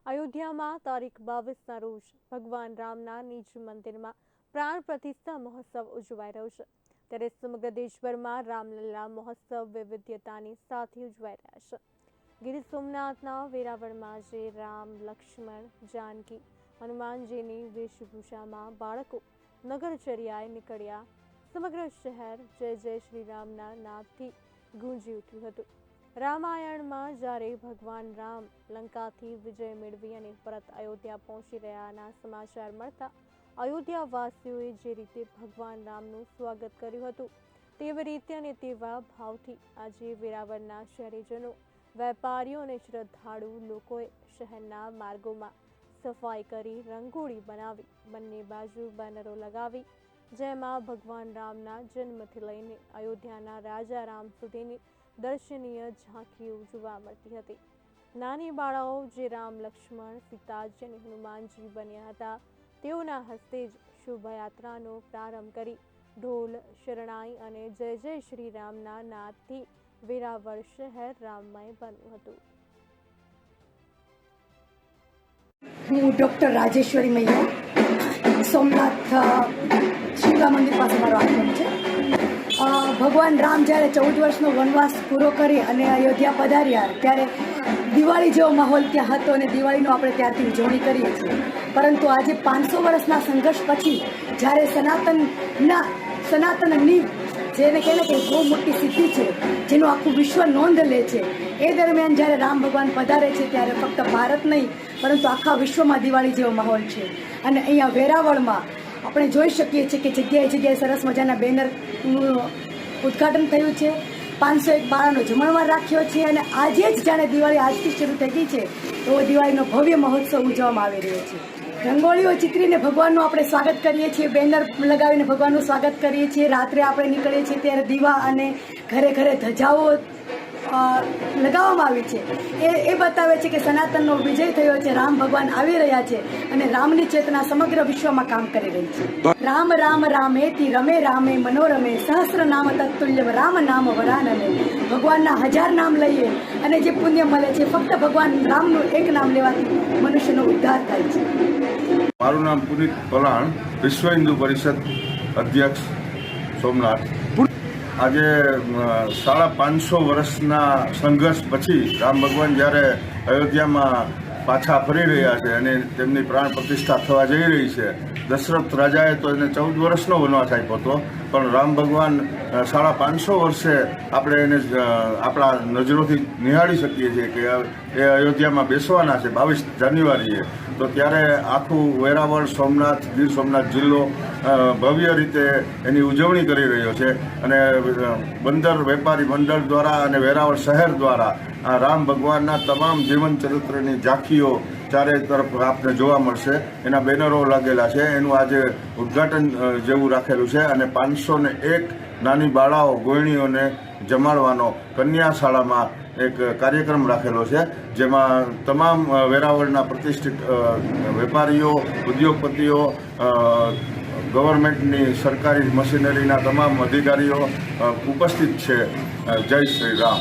અયોધ્યામાં તારીખ 22ના રોજ ભગવાન રામના નિજ મંદિરમાં પ્રાણ પ્રતિષ્ઠા મહોત્સવ ઉજવાઈ રહ્યો છે। ત્યારે સમગ્ર દેશભરમાં રામલલા મહોત્સવ વૈવિધ્યતાની સાથે ઉજવાઈ રહ્યા છે। ગીર સોમનાથના વેરાવળમાં આજે રામ, લક્ષ્મણ, જાનકી, હનુમાનજીની વેશભૂષામાં બાળકો નગરચર્યાએ નીકળ્યા। સમગ્ર શહેર જય જય શ્રી રામના નાદથી ગુંજી ઉઠ્યું હતું। રામાયણમાં જ્યારે ભગવાન રામ લંકાથી વિજય મેળવી અને પરત અયોધ્યા પહોંચી રહ્યાના સમાચાર મળતા અયોધ્યાવાસીઓએ જે રીતે ભગવાન રામનું સ્વાગત કર્યું હતું તેવી રીતે અને તેવા ભાવથી આજે વેરાવળના શહેરીજનો, વેપારીઓ અને શ્રદ્ધાળુ લોકોએ શહેરના માર્ગોમાં સફાઈ કરી રંગોળી બનાવી બંને બાજુ બેનરો લગાવી જેમાં ભગવાન રામના જન્મથી લઈને અયોધ્યાના રાજા રામ સુધીની દર્શનીય ઝાંખીઓ જોવા મળતી હતી। નાની બાળાઓ જે રામ, લક્ષ્મણ, સીતાજી અને હનુમાનજી બન્યા હતા તેઓના હસ્તે જ શોભાયાત્રાનો પ્રારંભ કરી ઢોલ, શરણાઈ અને જય જય શ્રી રામના નાદથી વેરાવળ શહેર રામમય બન્યું હતું। હું ડૉક્ટર રાજેશ્વરી મૈયા, સોમનાથ શિવરા મંદિર પાસે મારો આશ્રમ છે। ભગવાન રામ જ્યારે 14 વર્ષનો વનવાસ પૂરો કરી અને અયોધ્યા પધાર્યા ત્યારે દિવાળી જેવો માહોલ ત્યાં હતો અને દિવાળીનો આપણે ત્યારથી ઉજવણી કરીએ છીએ। પરંતુ આજે 500 વર્ષના સંઘર્ષ પછી જ્યારે સનાતનની જેને કહેવાય કે બહુ મોટી સિદ્ધિ છે, જેનું આખું વિશ્વ નોંધ લે છે, એ દરમિયાન જ્યારે રામ ભગવાન પધારે છે ત્યારે ફક્ત ભારત નહીં પરંતુ આખા વિશ્વમાં દિવાળી જેવો માહોલ છે। અને અહીંયા વેરાવળમાં આપણે જોઈ શકીએ છીએ કે જગ્યાએ જગ્યાએ સરસ મજાના બેનરનું ઉદ્ઘાટન થયું છે। 501 બાળાનો જમણવાર રાખ્યો છે અને આજે જ જાણે દિવાળી આજથી શરૂ થઈ ગઈ છે એવો દિવાળીનો ભવ્ય મહોત્સવ ઉજવવામાં આવી રહ્યો છે। રંગોળીઓ ચિત્રીને ભગવાનનું આપણે સ્વાગત કરીએ છીએ, બેનર લગાવીને ભગવાનનું સ્વાગત કરીએ છીએ। રાત્રે આપણે નીકળીએ છીએ ત્યારે દીવા અને ઘરે ઘરે ધજાઓ લગાવવામાં આવી છે। એ બતાવે છે કે સનાતનનો વિજય થયો છે, રામ ભગવાન આવી રહ્યા છે અને રામની ચેતના સમગ્ર વિશ્વમાં કામ કરી રહી છે। રામ રામ રામેતિ રમે રામે મનોરમે સહસ્ર નામ તત્તુલ્યમ રામ નામ વરાનને। ભગવાનના 1000 નામ લઈએ અને જે પુણ્ય મળે છે ફક્ત ભગવાન રામનું એક નામ લેવાથી મનુષ્યનો ઉદ્ધાર થાય છે। મારું નામ પુનિત પલાણ, વિશ્વ હિન્દુ પરિષદ અધ્યક્ષ, સોમનાથ। આજે 550 વર્ષના સંઘર્ષ પછી રામ ભગવાન જ્યારે અયોધ્યામાં પાછા ફરી રહ્યા છે અને તેમની પ્રાણ પ્રતિષ્ઠા થવા જઈ રહી છે। દશરથ રાજાએ તો એને 14 વર્ષનો વનવાસ આપ્યો હતો, પણ રામ ભગવાન 550 વર્ષે આપણે એને આપણા નજરોથી નિહાળી શકીએ છીએ કે એ અયોધ્યામાં બેસવાના છે 22 જાન્યુઆરીએ। તો ત્યારે આખું વેરાવળ, સોમનાથ, ગીર સોમનાથ જિલ્લો ભવ્ય રીતે એની ઉજવણી કરી રહ્યો છે અને બંદર વેપારી મંડળ દ્વારા અને વેરાવળ શહેર દ્વારા આ રામ ભગવાનના તમામ જીવન ચરિત્રની ઝાંખીઓ ચારે તરફ આપને જોવા મળશે। એના બેનરો લાગેલા છે, એનું આજે ઉદ્ઘાટન જેવું રાખેલું છે અને 501 નાની બાળાઓ, ગોયણીઓને જમાડવાનો કન્યા શાળામાં એક કાર્યક્રમ રાખેલો છે, જેમાં તમામ વેરાવળના પ્રતિષ્ઠિત વેપારીઓ, ઉદ્યોગપતિઓ, ગવર્મેન્ટની સરકારી મશીનરીના તમામ અધિકારીઓ ઉપસ્થિત છે। જય શ્રી રામ।